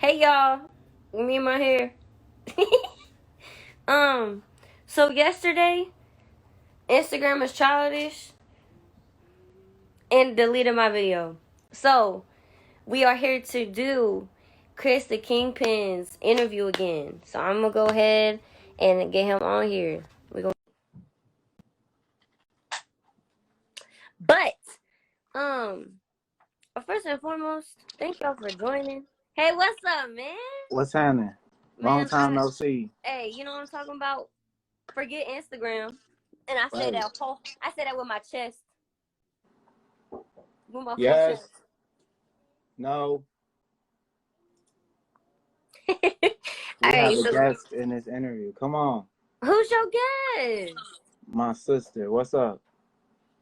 Hey y'all, me and my hair. um, so yesterday, Instagram is childish and deleted my video. So we are here to do Chris the Kingpin's interview again. So I'm gonna go ahead and get him on here. But um, first and foremost, thank y'all for joining. Hey, what's up, man? What's happening? Long Man, time no see. hey, you know what I'm talking about? Forget Instagram. And I say Right. that with my chest. With my full Yes. chest. No. All We have right, a so guest in this interview. Come on. who's your guest? My sister. What's up?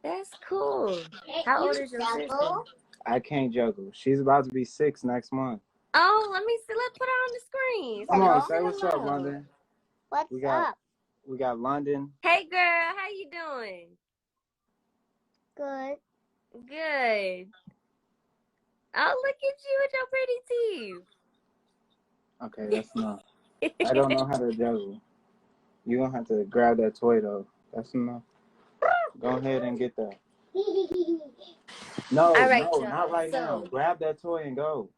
That's cool. How old is your sister? I can't juggle. She's about to be 6 next month. Oh, let me see. Let's put her on the screen. Come on, say Say what's up, hello. London. What's up? We got London. Hey, girl. How you doing? Good. Good. Oh, look at you with your pretty teeth. Okay, that's enough. I don't know how to juggle. You're going to have to grab that toy, though. That's enough. Go ahead and get that. No, All right, no, y'all. not right now. Grab that toy and go.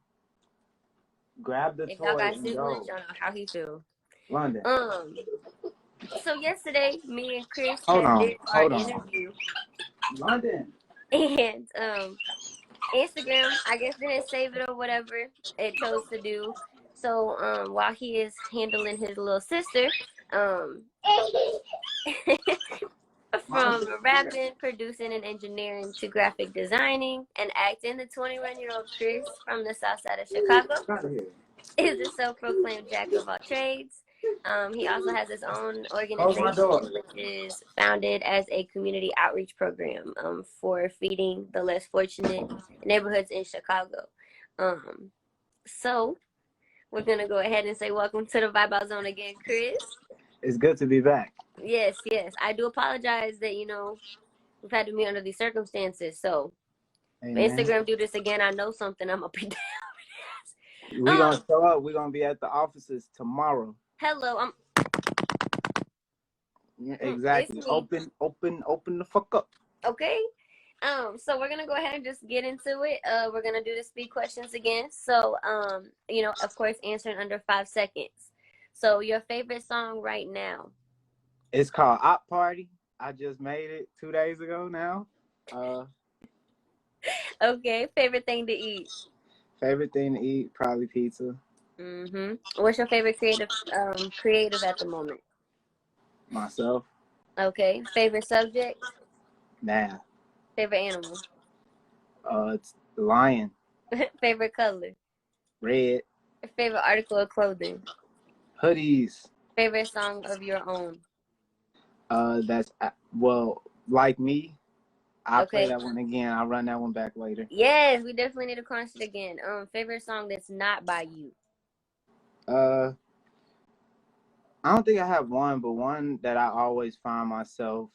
Grab the If y'all toy got and siblings, go. y'all know how he feel. London. So yesterday, me and Chris Hold just on. did our Hold on. interview, London. and Instagram, I guess, didn't save it or whatever it chose to do. So while he is handling his little sister, um, from rapping, producing, and engineering to graphic designing and acting, the 21-year-old Chris from the south side of Chicago is a self-proclaimed jack of all trades. He also has his own organization, which is founded as a community outreach program for feeding the less fortunate neighborhoods in Chicago. So we're gonna go ahead and say welcome to the Vibe Out Zone again, Chris. It's good to be back. Yes. I do apologize that we've had to meet under these circumstances. So if Instagram do this again, I know something. I'm gonna be down. We're gonna show up. We're gonna be at the offices tomorrow. Hello, Yeah, exactly. Open the fuck up. Okay. So we're gonna go ahead and just get into it. We're gonna do the speed questions again. So, of course, answer in under 5 seconds. So, your favorite song right now? It's called Op Party. I just made it 2 days ago now. Okay. Favorite thing to eat? Favorite thing to eat, probably pizza. What's your favorite creative at the moment? Myself. Okay. Favorite subject? Nah. Favorite animal? It's the lion. Favorite color? Red. Favorite article of clothing? Hoodies. Favorite song of your own? That's like me. I'll play that one again. I'll run that one back later. Yes, we definitely need to crunch it again. Favorite song that's not by you? I don't think I have one, but one that I always find myself,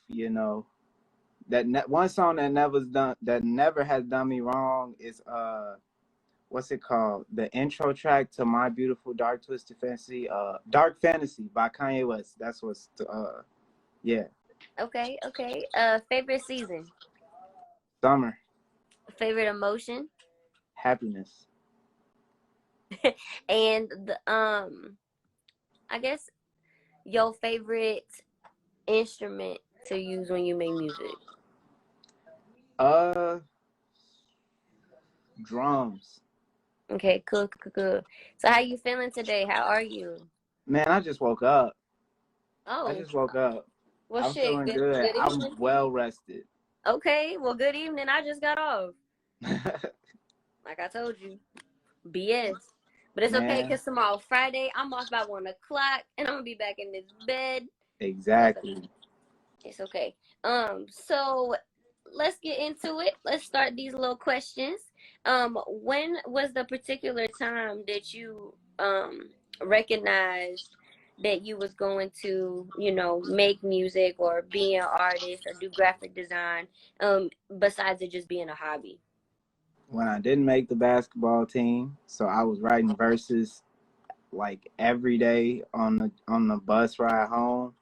one song that never has done me wrong is what's it called? The intro track to My Beautiful Dark Twisted Fantasy, Dark Fantasy by Kanye West. That's what's yeah. Okay. Favorite season? Summer. Favorite emotion? Happiness. And I guess your favorite instrument to use when you make music? Drums. Okay, cool. So how you feeling today? How are you? Man, I just woke up. Oh. I just woke up. Well, I'm feeling good. I'm well rested. Okay, well, good evening. I just got off. Like I told you, BS. But it's okay because tomorrow, Friday, I'm off by 1 o'clock, and I'm gonna be back in this bed. Exactly. It's okay. So let's get into it. Let's start these little questions. When was the particular time that you recognized that you was going to, make music or be an artist or do graphic design, besides it just being a hobby? when I didn't make the basketball team, so I was writing verses like every day on the bus ride home,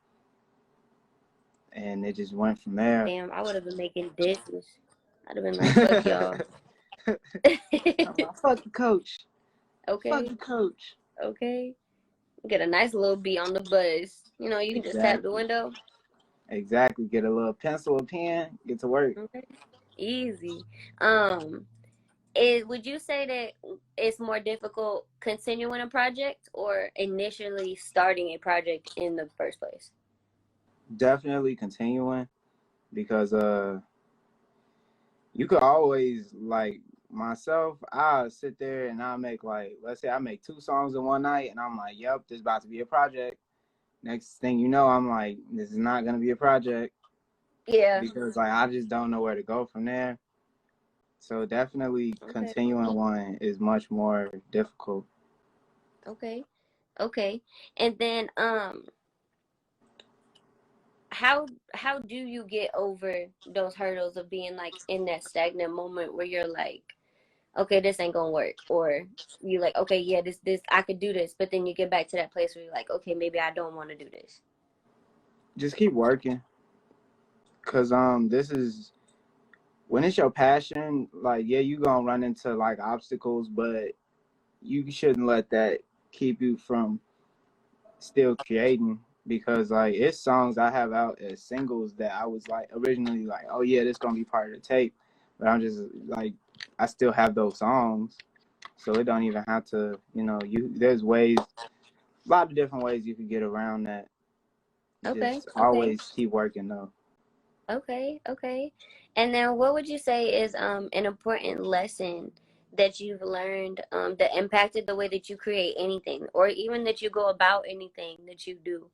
and it just went from there. Damn, I would have been making dishes. I'd have been like, fuck y'all. Fuck the coach. Okay. Fuck the coach. Okay. Get a nice little beat on the buzz. You know, you can just tap the window. Exactly. Get a little pencil, a pen, get to work. Okay. Easy. Would you say that it's more difficult continuing a project or initially starting a project in the first place? Definitely continuing, because you could always, like myself, I'll sit there and I'll make, like, let's say I make 2 songs in one night and I'm like, yep, this is about to be a project. Next thing you know, I'm like, this is not gonna be a project. Yeah. Because like I just don't know where to go from there. So definitely continuing one is much more difficult. Okay. And then how do you get over those hurdles of being like in that stagnant moment where you're like, okay, this ain't gonna work, or you like, okay, yeah, this I could do this, but then you get back to that place where you're like, okay, maybe I don't want to do this. Just keep working, cause this is when it's your passion. Like, yeah, you gonna run into like obstacles, but you shouldn't let that keep you from still creating, because like it's songs I have out as singles that I was like originally like, oh yeah, this gonna be part of the tape, but I'm just like, I still have those songs, so it don't even have to, there's ways, a lot of different ways you can get around that. Just always keep working though. Okay. And then what would you say is an important lesson that you've learned that impacted the way that you create anything, or even that you go about anything that you do?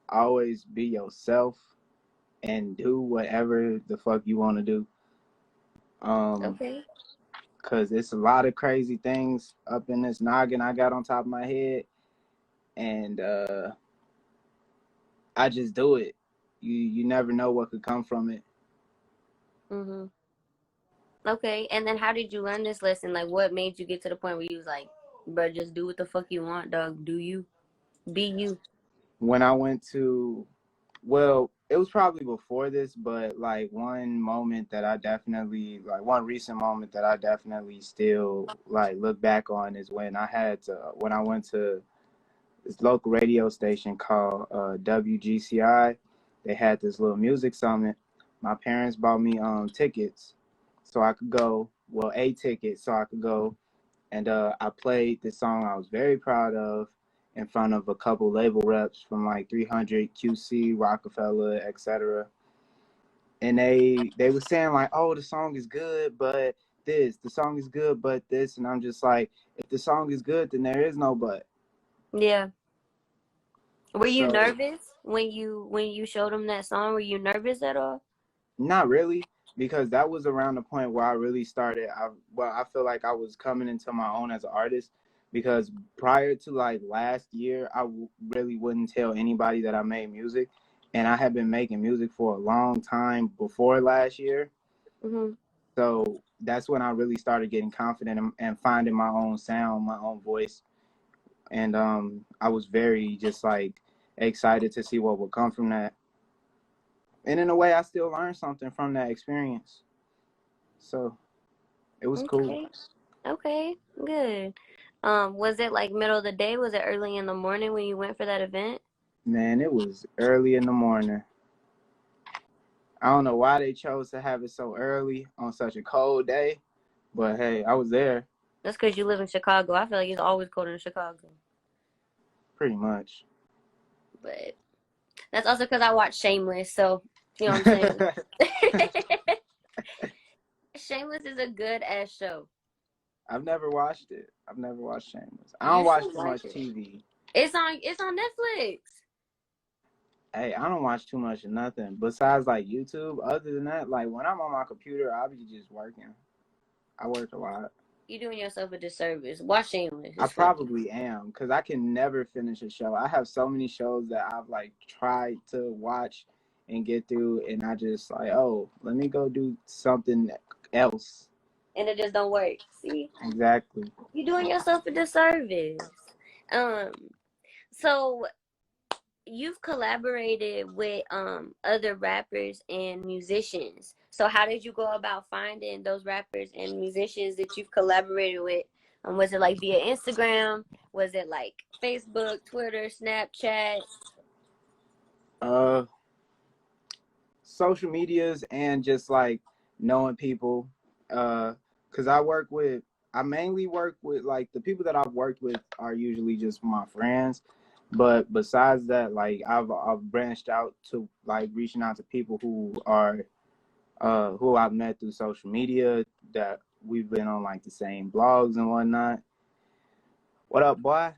Always be yourself and do whatever the fuck you want to do. Cause it's a lot of crazy things up in this noggin I got on top of my head, and I just do it. You never know what could come from it. Okay, and then how did you learn this lesson? Like, what made you get to the point where you was like, bro, just do what the fuck you want, dog. Do you. Be you. When I went to, well, it was probably before this, but like one moment that I definitely, like one recent moment that I definitely still like look back on is when I went to this local radio station called WGCI. They had this little music summit. My parents bought me tickets so I could go. Well, a ticket so I could go, and I played this song I was very proud of in front of a couple label reps from like 300 QC, Rockefeller, etc. And they were saying like, oh, the song is good, but the song is good, but this, and I'm just like, if the song is good, then there is no but. Yeah. Were you nervous when you showed them that song? Were you nervous at all? Not really, because that was around the point where I really started. I feel like I was coming into my own as an artist, because prior to like last year, I really wouldn't tell anybody that I made music, and I had been making music for a long time before last year. So that's when I really started getting confident and finding my own sound, my own voice, and I was very just like excited to see what would come from that. And in a way, I still learned something from that experience. So it was cool. Okay, good. Was it like middle of the day? Was it early in the morning when you went for that event? Man, it was early in the morning. I don't know why they chose to have it so early on such a cold day, but hey, I was there. That's because you live in Chicago. I feel like it's always cold in Chicago. Pretty much. But that's also because I watch Shameless, so you know what I'm saying? Shameless is a good ass show. I've never watched it. I've never watched Shameless. I don't watch too much TV. It's on Netflix. Hey, I don't watch too much of nothing besides like YouTube. Other than that, like when I'm on my computer, I'll be just working. I work a lot. You're doing yourself a disservice. Watch Shameless. I probably am, because I can never finish a show. I have so many shows that I've like tried to watch and get through, and I just like, oh, let me go do something else. and it just don't work. See, Exactly. you're doing yourself a disservice. Um, so you've collaborated with other rappers and musicians. So how did you go about finding those rappers and musicians that you've collaborated with? Was it like via Instagram? Was it like Facebook, Twitter, Snapchat? Uh, Social medias and just like knowing people. Cause I mainly work with like the people that I've worked with are usually just my friends. But besides that, like I've branched out to like reaching out to people who I've met through social media that we've been on like the same blogs and whatnot. What up, boy?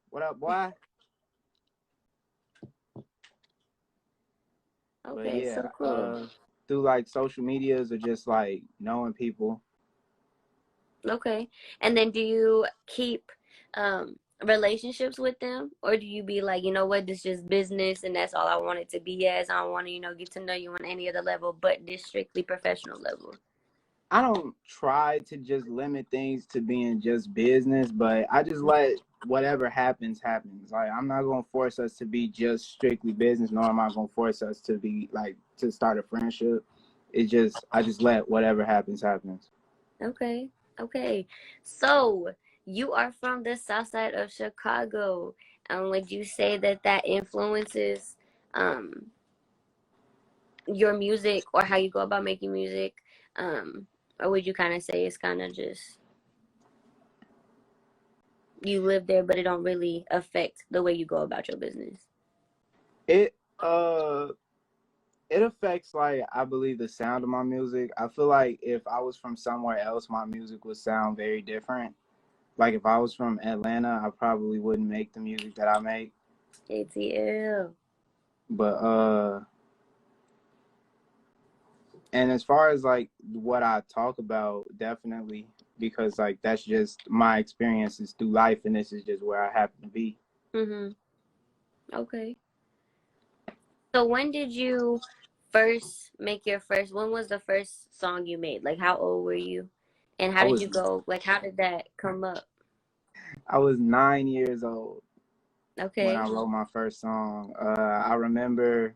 What up, boy? But Okay, yeah, so cool. through like social medias or just like knowing people. Okay. And then do you keep relationships with them, or do you be like, you know what, this is just business and that's all I want it to be as. I don't want to, get to know you on any other level but this strictly professional level. I don't try to just limit things to being just business, but I just let whatever happens. Like I'm not gonna force us to be just strictly business, nor am I gonna force us to be like to start a friendship. I just let whatever happens. Okay. Okay. So you are from the south side of Chicago. Would you say that that influences um your music or how you go about making music? Or would you kind of say it's kind of just you live there, but it don't really affect the way you go about your business? It uh it affects like I believe the sound of my music. I feel like if I was from somewhere else, my music would sound very different. Like if I was from Atlanta, I probably wouldn't make the music that I make. ATL. But and as far as like what I talk about, definitely because like that's just my experiences through life, and this is just where I happen to be. Mhm. Okay. So when did you first make your first? When was the first song you made? Like how old were you, and how I did was you go? Like how did that come up? I was 9 years old when I Okay. wrote my first song. I remember,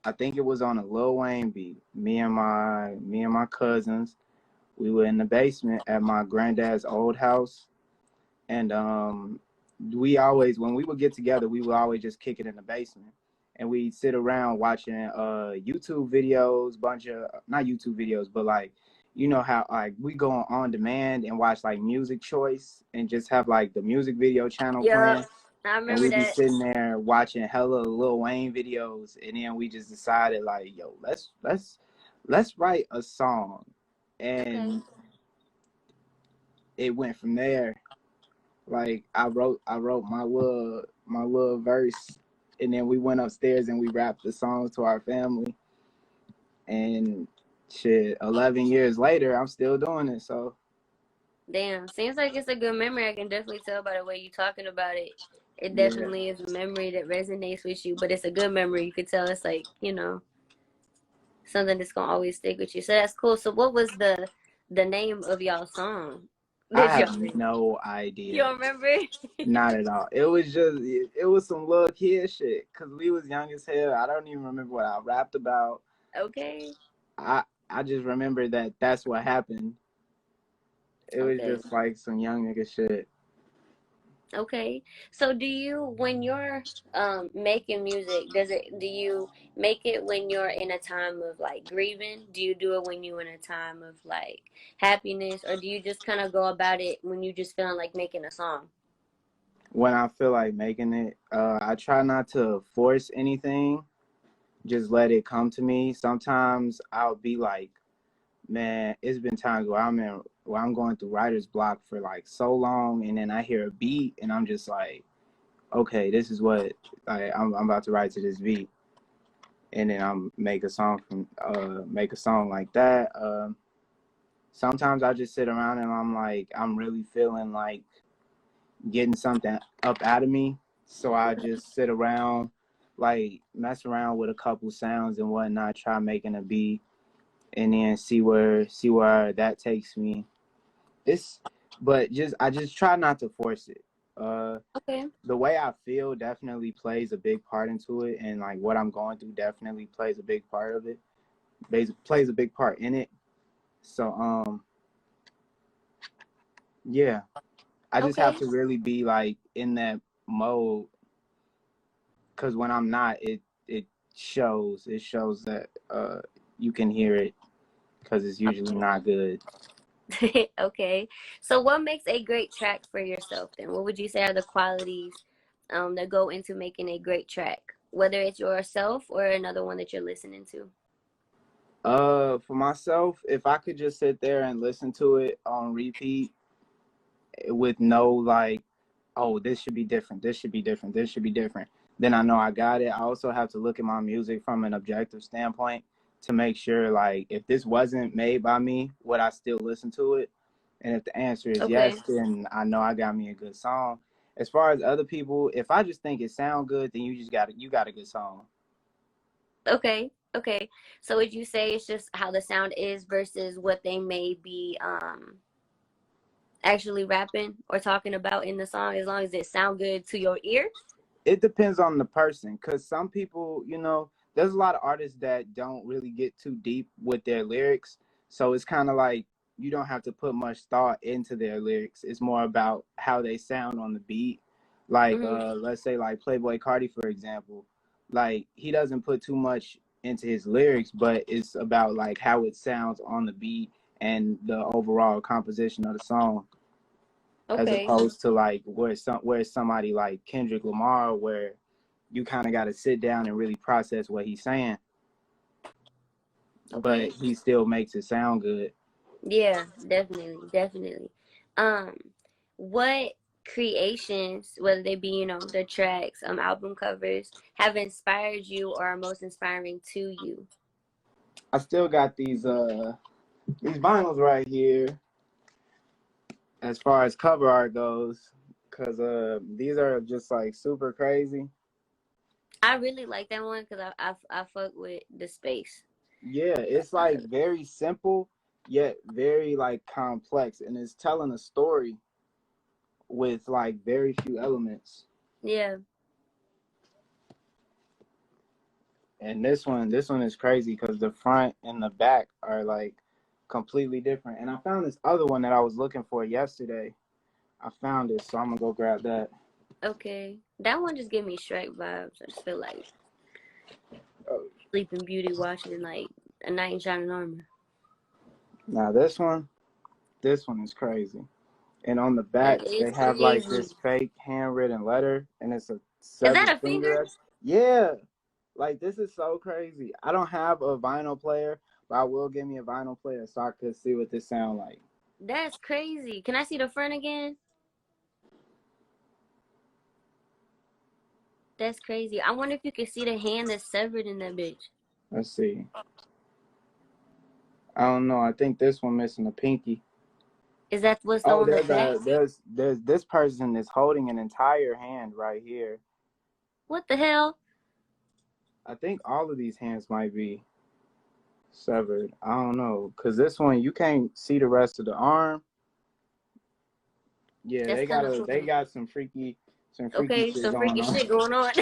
I think it was on a Lil Wayne beat. Me and my cousins, we were in the basement at my granddad's old house, and we always when we would get together, we would always just kick it in the basement, and we'd sit around watching YouTube videos, bunch of not YouTube videos, but like you know how like we go on demand and watch like Music Choice and just have like the music video channel Yup. playing, I and remember we'd be that. sitting there watching hella Lil Wayne videos, and then we just decided like, yo, let's write a song, Okay. and it went from there. Like I wrote my little verse, and then we went upstairs and we rapped the songs to our family. And shit, 11 years later, I'm still doing it. So Damn. Seems like it's a good memory. I can definitely tell by the way you're talking about it. It yeah, definitely is a memory that resonates with you, but it's a good memory. You could tell it's like, something that's gonna always stick with you. So that's cool. So what was the name of y'all song I that y'all have made? no You idea. don't remember? Not at all. It was just it was some little kid shit because we was young as hell. I don't even remember what I rapped about. Okay. I just remember that that's what happened. It was Okay. just like some young nigga shit. Okay. So do you when you're making music, do you make it when you're in a time of like grieving? Do you do it when you're in a time of like happiness, or do you just kind of go about it when you just feeling like making a song? When I feel like making it, I try not to force anything. Just let it come to me. Sometimes I'll be like, man, it's been times where I'm going through writer's block for like so long, and then I hear a beat, and I'm just like, okay, this is what I'm about to write to this beat, and then I'm make a song like that. Sometimes I just sit around and I'm like, I'm really feeling like getting something up out of me. So I just sit around, like mess around with a couple sounds and whatnot, try making a beat. and then see where that takes me. It's but I just try not to force it. Okay. The way I feel definitely plays a big part into it, and like what I'm going through definitely plays a big part of it. Plays a big part in it. So yeah, I just have Okay. to really be like in that mode, because when I'm not, it shows. It shows that you can hear it, because it's usually not good. Okay. So what makes a great track for yourself then? What would you say are the qualities that go into making a great track? Whether it's yourself or another one that you're listening to. For myself, if I could just sit there and listen to it on repeat with no like, oh, this should be different, this should be different, this should be different, then I know I got it. I also have to look at my music from an objective standpoint to make sure, like, if this wasn't made by me, would I still listen to it? And if the answer is Okay. yes, then I know I got me a good song. As far as other people, if I just think it sound good, then you got a good song. Okay. Okay. So would you say it's just how the sound is versus what they may be actually rapping or talking about in the song, as long as it sound good to your ear? It depends on the person, because some people, there's a lot of artists that don't really get too deep with their lyrics, so it's kind of like you don't have to put much thought into their lyrics. It's more about how they sound on the beat. Like Hmm. let's say like Playboy Cardi, for example. Like, he doesn't put too much into his lyrics, but it's about like how it sounds on the beat and the overall composition of the song, as Okay. opposed to like where somebody like Kendrick Lamar, where you kind of got to sit down and really process what he's saying, but Okay. he still makes it sound good. Yeah, definitely, definitely. Um, what creations, whether they be, the tracks, album covers, have inspired you or are most inspiring to you? I still got these vinyls right here as far as cover art goes, because these are just like super crazy. I really like that one because I fuck with the space. Yeah, it's like very simple yet very like complex, and it's telling a story with like very few elements. Yeah. And this one is crazy because the front and the back are like completely different. And I found this other one that I was looking for yesterday. I found it, so I'm gonna go grab that. Okay. That one just gave me Shrek vibes. I just feel like Oh, Sleeping Beauty watching like a knight in shining armor. now this one is crazy. And on the That back, is they have like crazy. this fake handwritten letter, and it's a Is that severed a finger? finger. Yeah, like this is so crazy. I don't have a vinyl player, but I will give me a vinyl player so I could see what this sound like. That's crazy. Can I see the front again? That's crazy. I wonder if you can see the hand that's severed in that bitch. Let's see. I don't know. I think this one missing a pinky. Is that what's Oh, on the back? there's this person is holding an entire hand right here. What the hell? I think all of these hands might be severed. I don't know, cause this one you can't see the rest of the arm. Yeah, That's kind of they cool. got some freaky Okay, shit some going freaky on. shit going on.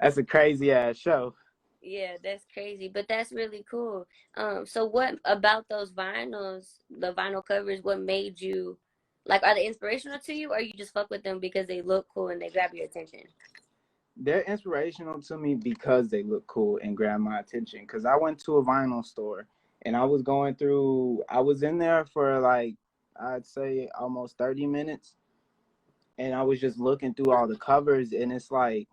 That's a crazy ass show. Yeah, that's crazy, but that's really cool. So what about those vinyls, the vinyl covers, what made you like, are they inspirational to you or you just fuck with them because they look cool and they grab your attention? They're inspirational to me because they look cool and grab my attention. Cause I went to a vinyl store and I was going through. I was in there for like, I'd say almost 30 minutes, and I was just looking through all the covers, and it's like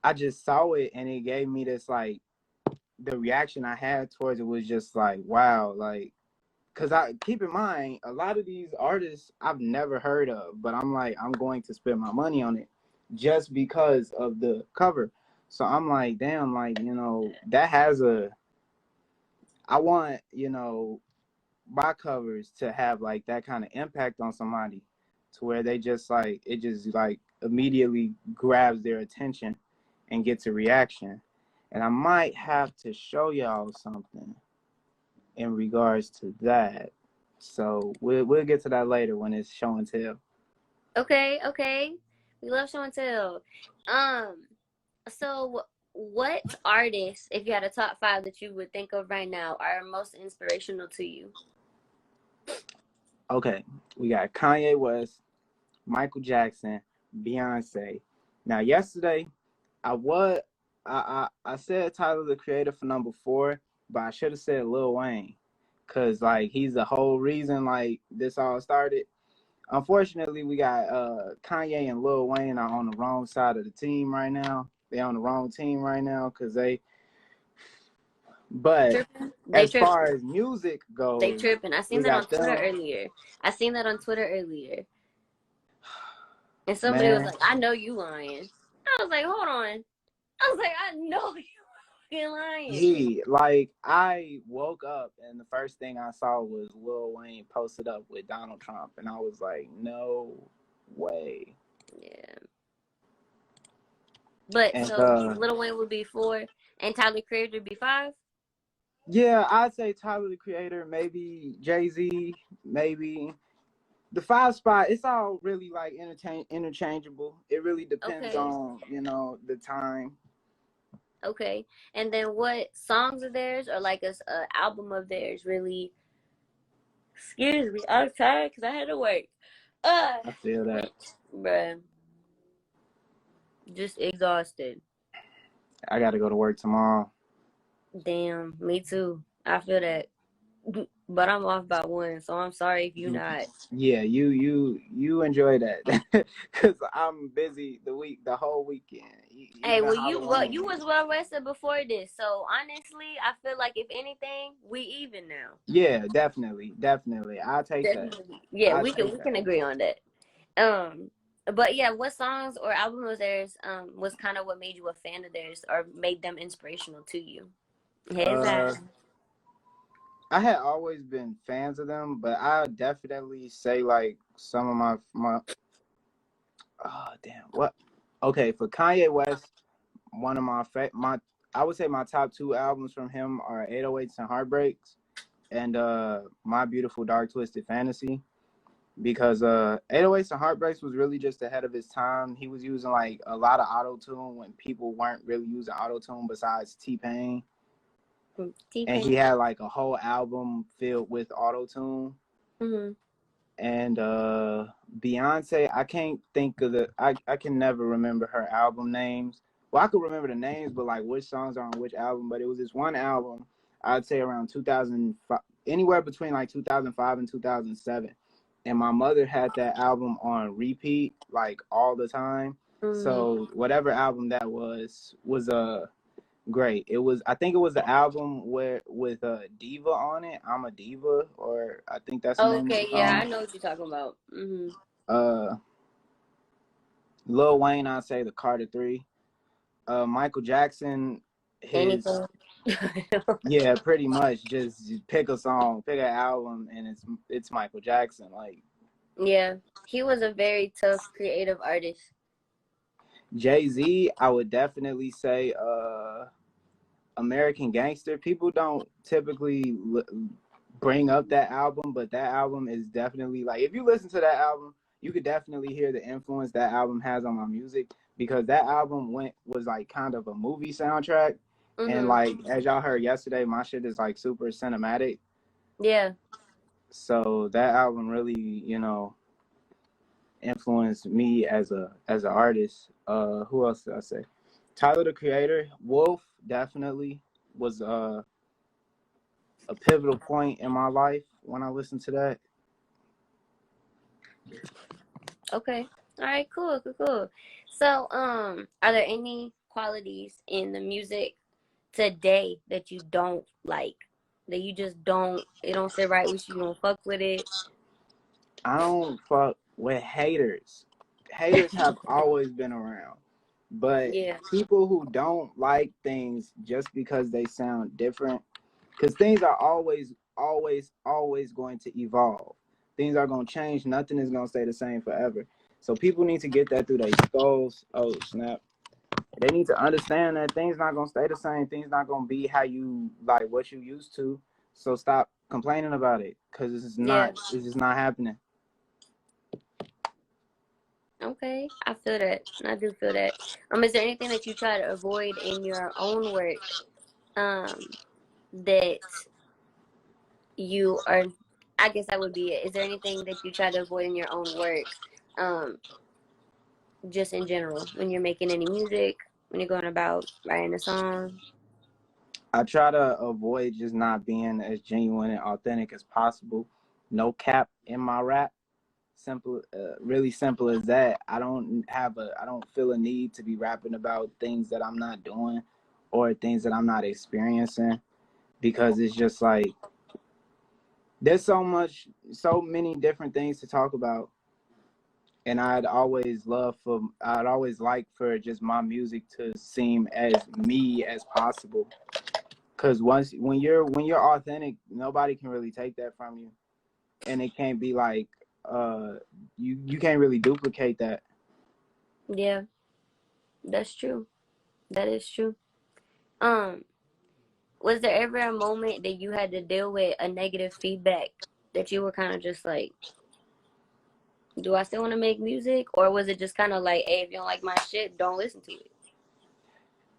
I just saw it, and it gave me this like, the reaction I had towards it was just like, wow, like, cause I keep in mind a lot of these artists I've never heard of, but I'm like, I'm going to spend my money on it just because of the cover. So I'm like, damn, like, that has I want, my covers to have like that kind of impact on somebody, to where they just like, it just like immediately grabs their attention and gets a reaction. And I might have to show y'all something in regards to that. So we'll get to that later when it's show and tell. Okay, okay. We love show and tell. Um, so what artists, if you had a top five that you would think of right now, are most inspirational to you? Okay, we got Kanye West, Michael Jackson, Beyonce. Now, yesterday, I was I said Tyler the Creator for number 4, but I should have said Lil Wayne, cause like he's the whole reason like this all started. Unfortunately, we got Kanye and Lil Wayne are on the wrong side of the team right now. They on the wrong team right now because they. But Tripping? They as far tripping. as music They goes, tripping. I seen we that on got Twitter them. earlier. I seen that on Twitter earlier. And somebody was Man, like, I know you lying. I was like, hold on. I was like, I know you fucking lying. I woke up and the first thing I saw was Lil Wayne posted up with Donald Trump, and I was like, no way. Yeah. But And so Lil Wayne would be 4 and Tyler Creator would be 5? yeah, I'd say Tyler the Creator, maybe Jay-Z, maybe the 5 spot. It's all really like interchangeable. It really depends Okay. on the time. Okay. And then what songs of theirs or like a album of theirs really, excuse me, I'm tired because I had to work. I feel that. Bruh, just exhausted. I got to go to work tomorrow. Damn, me too. I feel that. But I'm off by 1, so I'm sorry if you're not. Yeah, you enjoy that because I'm busy the whole weekend. Hey, Even you Halloween. was well rested before this, so honestly, I feel like if anything, we even now. Yeah, definitely. I'll take that. Definitely, yeah, I'll we take can that. agree on that. Um, but yeah, what songs or album was theirs? Was kind of what made you a fan of theirs or made them inspirational to you? Hey, Uh, Zach. I had always been fans of them, but I definitely say like some of my oh damn what okay for Kanye West, one of my I would say my top 2 albums from him are 808s and Heartbreaks and My Beautiful Dark Twisted Fantasy. Because 808s and Heartbreaks was really just ahead of his time. He was using like a lot of auto tune when people weren't really using auto tune besides T-Pain, and T-Pain. he had like a whole album filled with auto tune. Mm-hmm. And Beyonce, I can't think of I can never remember her album names. Well, I could remember the names, but like which songs are on which album. But it was this one album, I'd say around 2005, anywhere between like 2005 and 2007. And my mother had that album on repeat like all the time. Mm-hmm. So whatever album that was great. I think it was the album where with Diva on it. I'm a Diva, or I think that's the name of Okay, the yeah, I song. know what you're talking about. Mm-hmm. Uh, Lil Wayne, I say the Carter 3. Michael Jackson, his Anything. yeah, pretty much just pick a song, pick an album, and it's Michael Jackson. Like Yeah, he was a very tough creative artist. Jay-Z, I would definitely say American Gangster. People don't typically bring up that album, but that album is definitely like if you listen to that album, you could definitely hear the influence that album has on my music because that album was like kind of a movie soundtrack. And Mm-hmm. like as y'all heard yesterday, my shit is like super cinematic. Yeah. So that album really, influenced me as an artist. Who else did I say? Tyler the Creator, Wolf definitely was a pivotal point in my life when I listened to that. Okay. All right. Cool. Cool. Cool. So, are there any qualities in the music today that you don't like? That you just don't? It don't sit right with you. You don't fuck with it. I don't fuck with haters. Haters have always been around. But Yeah. people who don't like things just because they sound different, because things are always going to evolve. Things are going to change. Nothing is going to stay the same forever. So people need to get that through their skulls. Oh, snap. They need to understand that things not gonna stay the same. Things not gonna be how you like what you used to. So stop complaining about it, because Yeah. it's just not happening. Okay. I feel that. I do feel that. Is there anything that you try to avoid in your own work, that you are, I guess that would be it. Is there anything that you try to avoid in your own work, um, just in general, when you're making any music, when you're going about writing a song? I try to avoid just not being as genuine and authentic as possible. No cap in my rap. Simple, really simple as that. I don't feel a need to be rapping about things that I'm not doing or things that I'm not experiencing, because it's just like there's so many different things to talk about. And I'd always like for just my music to seem as me as possible. Cause when you're authentic, nobody can really take that from you, and it can't be like you can't really duplicate that. Yeah, that's true. That is true. Um, was there ever a moment that you had to deal with a negative feedback that you were kind of just like, do I still want to make music? Or was it just kind of like, hey, if you don't like my shit, don't listen to it?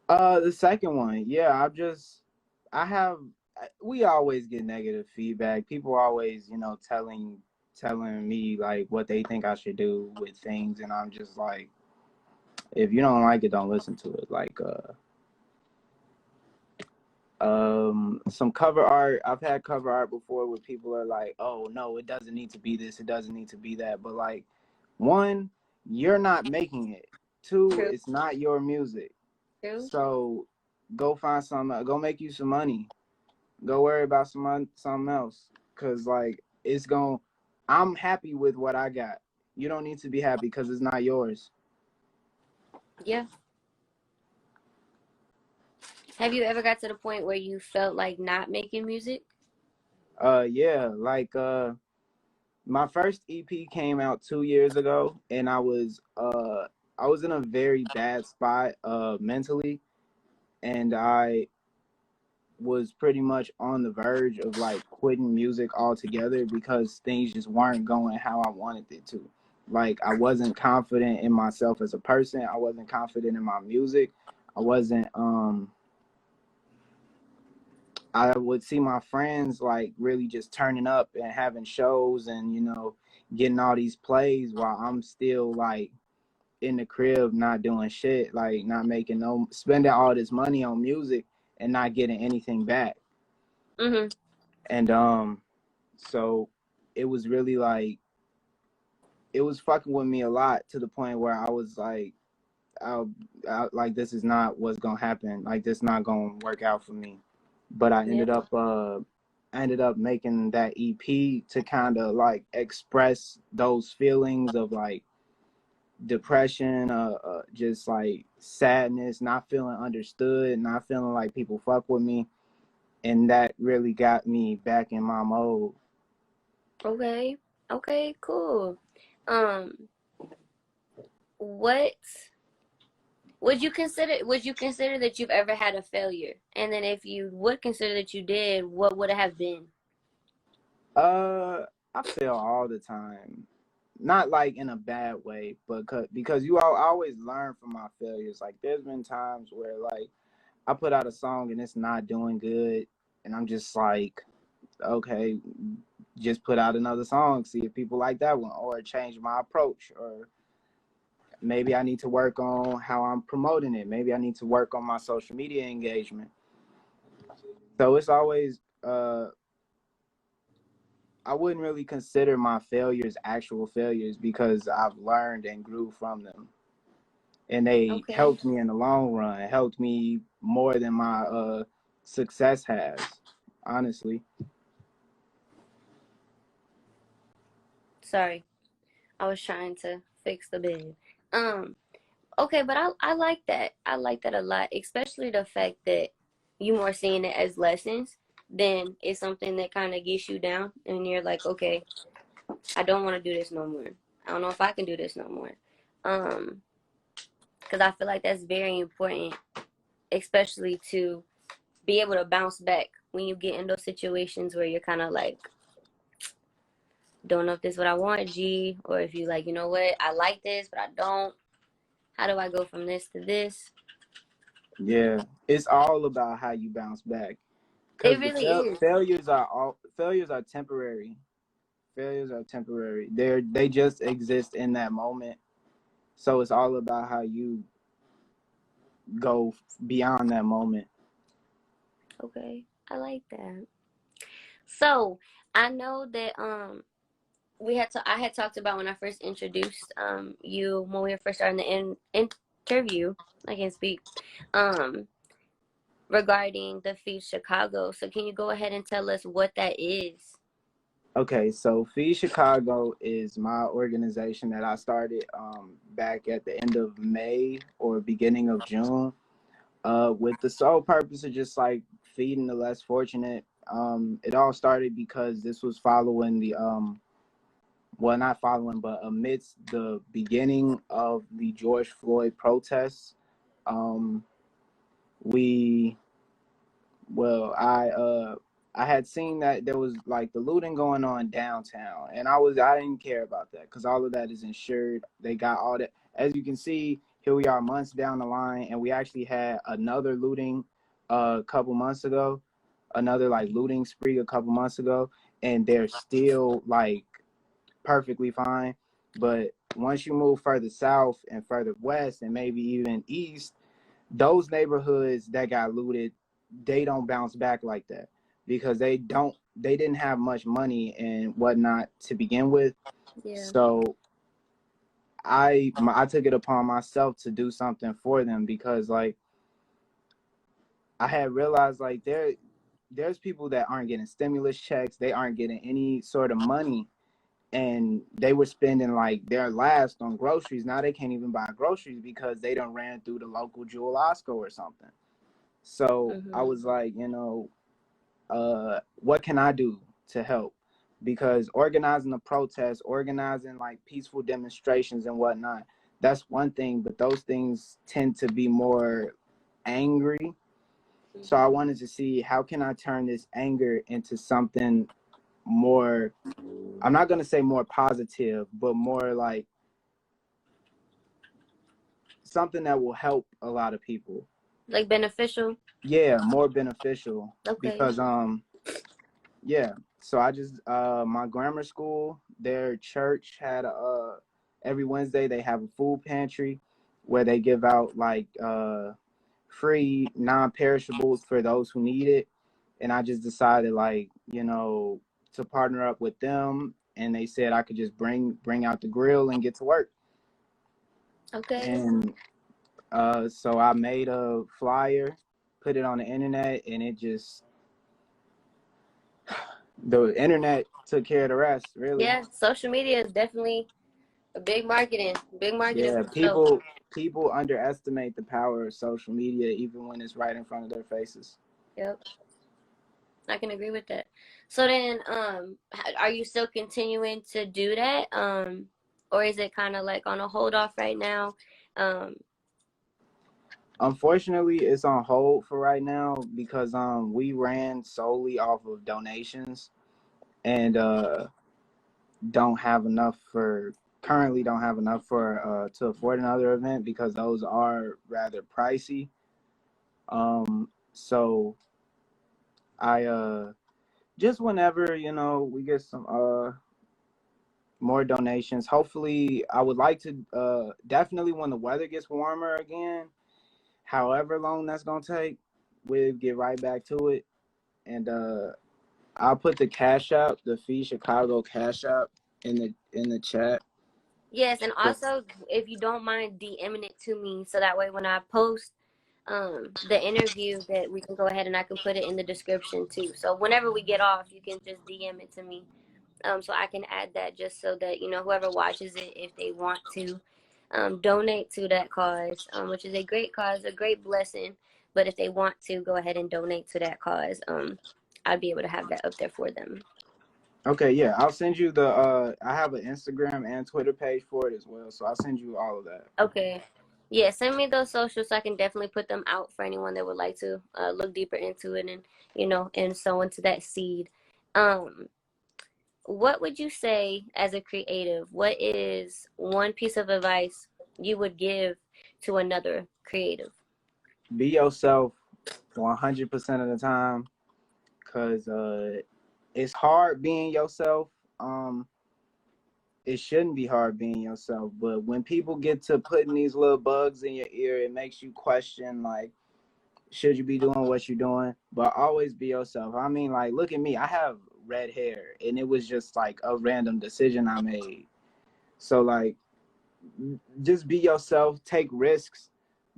The second one, yeah, I have, we always get negative feedback. People always, telling me like what they think I should do with things, and I'm just like, if you don't like it, don't listen to it. Like, some cover art. I've had cover art before where people are like, "Oh no, it doesn't need to be this. It doesn't need to be that." But like, one, you're not making it. Two, True, it's not your music. true. So go find go make you some money. Go worry about something else. Cause like I'm happy with what I got. You don't need to be happy because it's not yours. Yeah. Have you ever got to the point where you felt like not making music? Yeah, like my first EP came out 2 years ago, and I was in a very bad spot mentally, and I was pretty much on the verge of like quitting music altogether because things just weren't going how I wanted it to. Like I wasn't confident in myself as a person. I wasn't confident in my music. I wasn't I would see my friends like really just turning up and having shows and getting all these plays while I'm still like in the crib not doing shit, like not making no spending all this money on music and not getting anything back. Mm-hmm. And so it was really like it was fucking with me a lot to the point where I was like like this is not what's gonna happen, like this not gonna work out for me. But Yeah. I ended up making that EP to kind of like express those feelings of like depression, just like sadness, not feeling understood, not feeling like people fuck with me, and that really got me back in my mode. Okay. Okay, cool. Um, what would you consider that you've ever had a failure? And then if you would consider that you did, what would it have been? Uh, I fail all the time, not like in a bad way, but because I always learn from my failures. Like there's been times where like I put out a song and it's not doing good, and I'm just like, okay, just put out another song, see if people like that one, or change my approach, or maybe I need to work on how I'm promoting it. Maybe I need to work on my social media engagement. So it's always I wouldn't really consider my failures actual failures because I've learned and grew from them. And they Okay. helped me in the long run. It helped me more than my success has, honestly. Sorry. I was trying to fix the bed. Um, okay, but I like that. I like that a lot, especially the fact that you more seeing it as lessons than it's something that kind of gets you down and you're like, okay, I don't want to do this no more. I don't know if I can do this no more. Um, because I feel like that's very important, especially to be able to bounce back when you get in those situations where you're kind of like, don't know if this is what I want, G, or if you like, you know what, I like this, but I don't. How do I go from this to this? Yeah, it's all about how you bounce back. It Because really is. failures are temporary. Failures are temporary. They just exist in that moment. So it's all about how you go beyond that moment. Okay, I like that. So I know that I had talked about when I first introduced you when we were first starting the interview. I can't speak. Um, Regarding the Feed Chicago. So can you go ahead and tell us what that is? Okay, so Feed Chicago is my organization that I started back at the end of May or beginning of June, with the sole purpose of just like feeding the less fortunate. It all started because this was following the well, not following, but amidst the beginning of the George Floyd protests. Um, we Well, I had seen that there was like the looting going on downtown, and I didn't care about that because all of that is insured. They got all that. As you can see, here we are months down the line, and we actually had another looting a couple months ago, another like looting spree a couple months ago, and they're still like perfectly fine. But once you move further south and further west and maybe even east, those neighborhoods that got looted, they don't bounce back like that because they didn't have much money and whatnot to begin with. Yeah. So I took it upon myself to do something for them because like I had realized like there's people that aren't getting stimulus checks, they aren't getting any sort of money, and they were spending like their last on groceries. Now they can't even buy groceries because they done ran through the local Jewel Osco or something. So I was like, what can I do to help? Because organizing a protest, organizing like peaceful demonstrations and whatnot, that's one thing, but those things tend to be more angry. So I wanted to see how can I turn this anger into something more, I'm not going to say more positive, but more like something that will help a lot of people. Like beneficial? Yeah, more beneficial. Okay. Because yeah. So I just my grammar school, their church had every Wednesday they have a food pantry where they give out like free non-perishables for those who need it. And I just decided like, to partner up with them, and they said I could just bring out the grill and get to work. Okay. And so I made a flyer, put it on the internet, and the internet took care of the rest, really. Yeah, social media is definitely a big marketing Yeah, for sure. people underestimate the power of social media even when it's right in front of their faces. Yep, I can agree with that. So then, are you still continuing to do that, or is it kind of like on a hold off right now? Um, Unfortunately, it's on hold for right now because we ran solely off of donations and currently don't have enough for to afford another event because those are rather pricey. So I just whenever, we get some more donations, hopefully I would like to definitely when the weather gets warmer again, however long that's gonna take, we'll get right back to it. And I'll put the Cash App, the Feed Chicago Cash App in the chat. yes, and also if you don't mind DMing it to me, so that way when I post the interview, that we can go ahead and I can put it in the description too. So whenever we get off, you can just DM it to me. So I can add that just so that whoever watches it, if they want to donate to that cause, which is a great cause, a great blessing. But if they want to go ahead and donate to that cause, I'd be able to have that up there for them. Okay, yeah, I'll send you I have an Instagram and Twitter page for it as well, so I'll send you all of that. Okay. Yeah, send me those socials so I can definitely put them out for anyone that would like to look deeper into it and and sow into that seed. Um, what would you say as a creative? What is one piece of advice you would give to another creative? Be yourself 100% of the time, because it's hard being yourself. Um, it shouldn't be hard being yourself, but when people get to putting these little bugs in your ear, it makes you question, like, should you be doing what you're doing? But always be yourself. I mean, like, look at me. I have red hair, and it was just like a random decision I made. So, like, just be yourself. Take risks,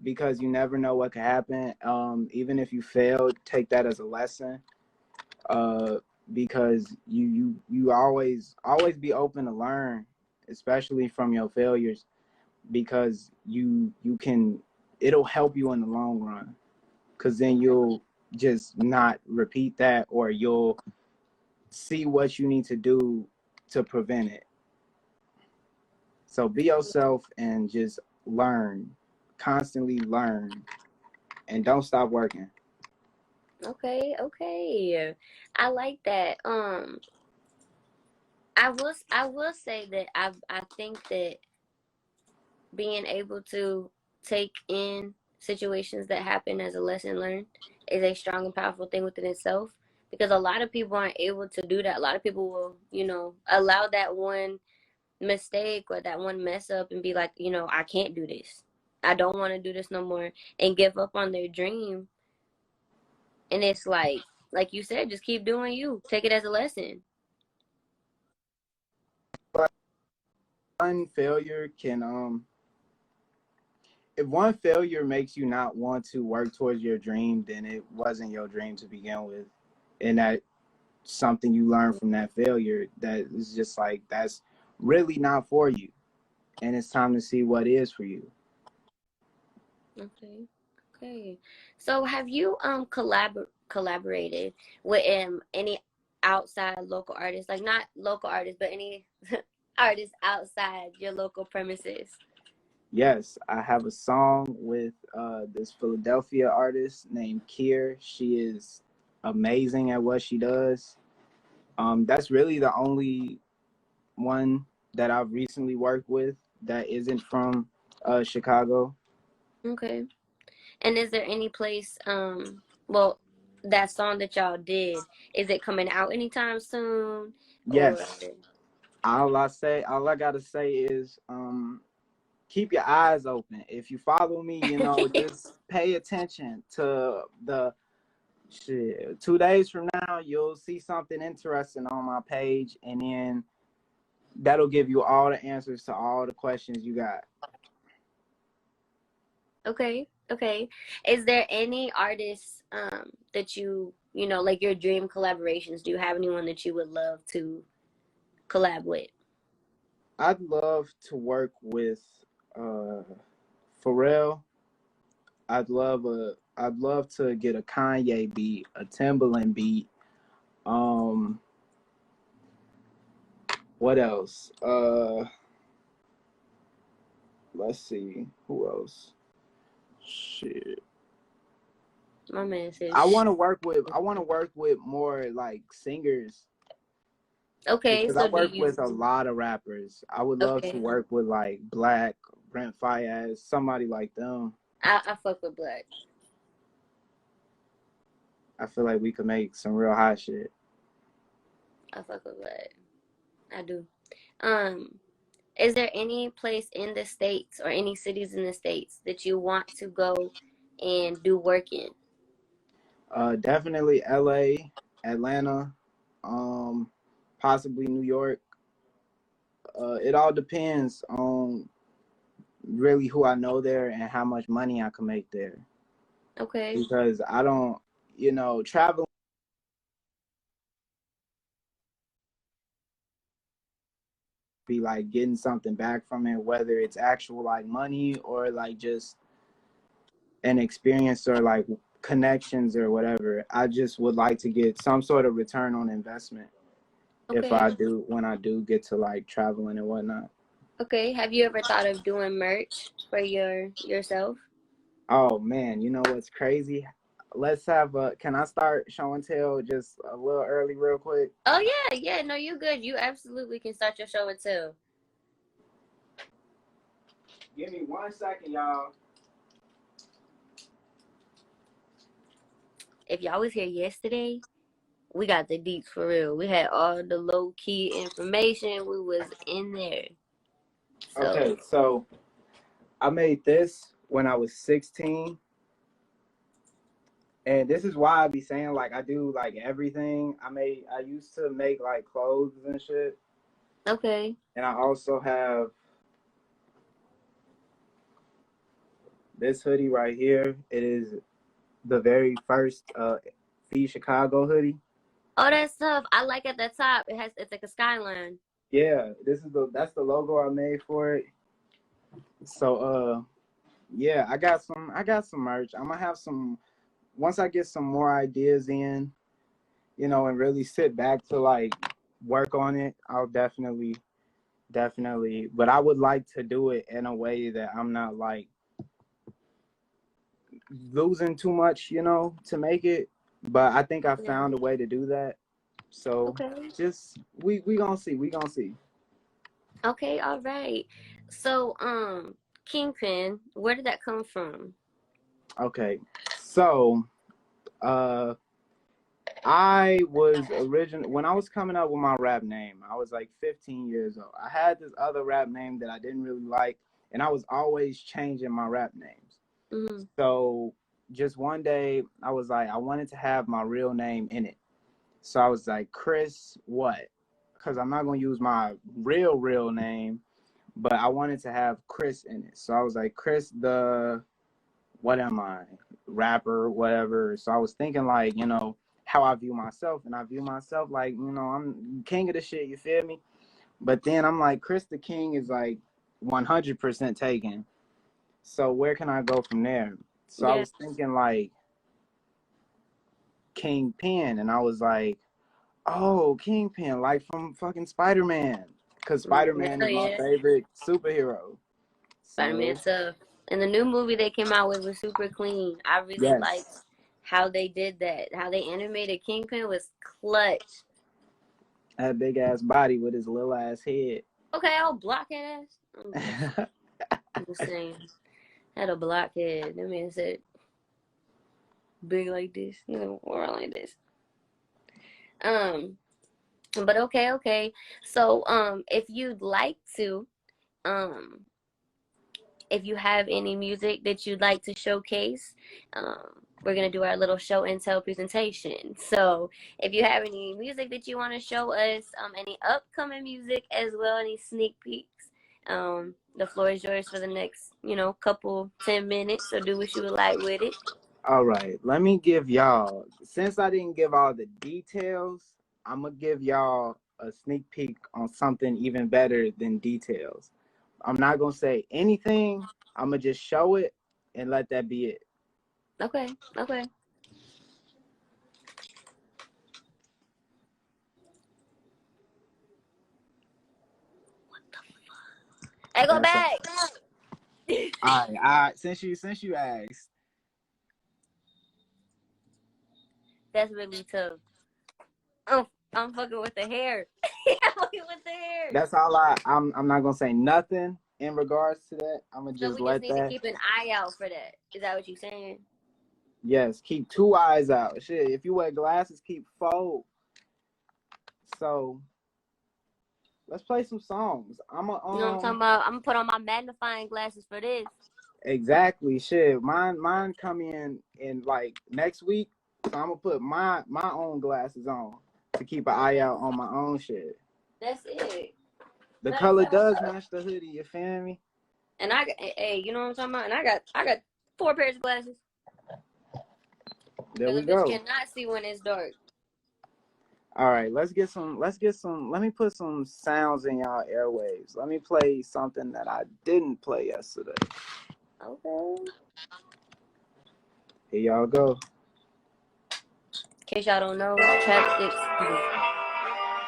because you never know what could happen. Even if you fail, take that as a lesson. Uh, because you always be open to learn, especially from your failures, because you can, it'll help you in the long run, because then you'll just not repeat that, or you'll see what you need to do to prevent it. So be yourself and just learn, constantly learn, and don't stop working. Okay, okay. I like that. I will say that I think that being able to take in situations that happen as a lesson learned is a strong and powerful thing within itself, because a lot of people aren't able to do that. A lot of people will, allow that one mistake or that one mess up and be like, I can't do this. I don't want to do this no more, and give up on their dream. And it's like you said, just keep doing you. Take it as a lesson. But one failure can if one failure makes you not want to work towards your dream, then it wasn't your dream to begin with. And that something you learn from that failure that is just like, that's really not for you. And it's time to see what is for you. Okay. Okay. So have you collaborated with any outside local artists, like not local artists, but any artists outside your local premises? Yes, I have a song with this Philadelphia artist named Kier. She is amazing at what she does. That's really the only one that I've recently worked with that isn't from Chicago. Okay. And is there any place well, that song that y'all did, is it coming out anytime soon, or Yes, all I gotta say is keep your eyes open. If you follow me, just pay attention to the shit. 2 days from now, you'll see something interesting on my page, and then that'll give you all the answers to all the questions you got. Okay, okay. Is there any artists that like your dream collaborations? Do you have anyone that you would love to collab with? I'd love to work with uh Pharrell. I'd love to get a Kanye beat, a Timbaland beat. Um, what else? Let's see, who else? Shit. My man says, I want to work with more like singers, okay, because I so do work you, with a lot of rappers. I would love to okay, work with like Black, Brent Fayez, somebody like them. I fuck with Black. I feel like we could make some real hot shit. I fuck with Black. I do. Um, is there any place in the States or any cities in the States that you want to go and do work in? Definitely LA, Atlanta, um, possibly New York. It all depends on really who I know there and how much money I can make there. Okay, Because I don't, traveling, be like getting something back from it, whether it's actual like money or like just an experience or like connections or whatever. I just would like to get some sort of return on investment if okay, I do, when I do get to like traveling and whatnot. Okay. Have you ever thought of doing merch for yourself? Oh man, you know what's crazy? Let's have a. Can I start show and tell just a little early, real quick? Oh yeah, yeah. No, you good. You absolutely can start your show and tell. Give me 1 second, y'all. If y'all was here yesterday, we got the deets for real. We had all the low key information. We was in there. Okay, So so I made this when I was 16. And this is why I be saying like I do like everything. I used to make like clothes and shit. okay. And I also have this hoodie right here. It is the very first Feed Chicago hoodie. Oh, that stuff. I like at the top. It's like a skyline. Yeah, that's the logo I made for it. So yeah, I got some merch. I'm gonna have some once I get some more ideas in, you know, and really sit back to like work on it. I'll definitely, but I would like to do it in a way that I'm not like losing too much, you know, to make it. But I think I Yeah. found a way to do that. So Okay. just we gonna see. We gonna see. Okay, all right. So, Kingpin, where did that come from? Okay. So uh I was when I was coming up with my rap name, I was like 15 years old. I had this other rap name that I didn't really like, and I was always changing my rap names. Mm-hmm. So just one day, I was like, I wanted to have my real name in it. So I was like, Chris, what? Because I'm not going to use my real name, but I wanted to have Chris in it. So I was like, Chris, what am I? Rapper, whatever. So I was thinking, like, you know, how I view myself. And I view myself like, you know, I'm king of the shit, you feel me? But then I'm like, Chris the King is like 100% taken. So where can I go from there? So I Yeah. was thinking like Kingpin, and I was like, oh, Kingpin, like from fucking Spider-Man, because Spider-Man Hell is my yeah. favorite superhero. Spider-Man So tough. And the new movie they came out with was super clean. I really liked yes, how they did that. How they animated Kingpin was clutch. that big ass body with his little ass head. Okay, I'll block that ass. I'm just saying. Had a blockhead. That man said big like this, you know, or like this. Um, but okay. So, if you'd like to, um, if you have any music that you'd like to showcase, we're gonna do our little show and tell presentation. So, if you have any music that you want to show us, any upcoming music as well, any sneak peeks, the floor is yours for the next, couple 10 minutes. So do what you would like with it. All right, let me give y'all, since I didn't give all the details, I'm gonna give y'all a sneak peek on something even better than details. I'm not gonna say anything. I'm gonna just show it and let that be it. Okay. Hey, go That's all. back. All right. Since you asked, That's really tough. I'm fucking with the hair. I'm fucking with the hair. that's all I'm not gonna say nothing in regards to that. I'm gonna So just we just let need to that. keep an eye out for that. Is that what you're saying? Yes, keep 2 eyes out. Shit, if you wear glasses, keep 4. So let's play some songs. I'm a You know what I'm talking about? I'm gonna put on my magnifying glasses for this. exactly shit. Mine come in like next week. So I'm gonna put my own glasses on to keep an eye out on my own shit. That's it. The Matter of color fact, does match the hoodie. You feel me? and I got, hey, you know what I'm talking about? And I got 4 pairs of glasses There because we a bitch go. cannot see when it's dark. All right, let's get some. Let me put some sounds in y'all airwaves. Let me play something that I didn't play yesterday. Okay. Here y'all go. In case y'all don't know, chapsticks.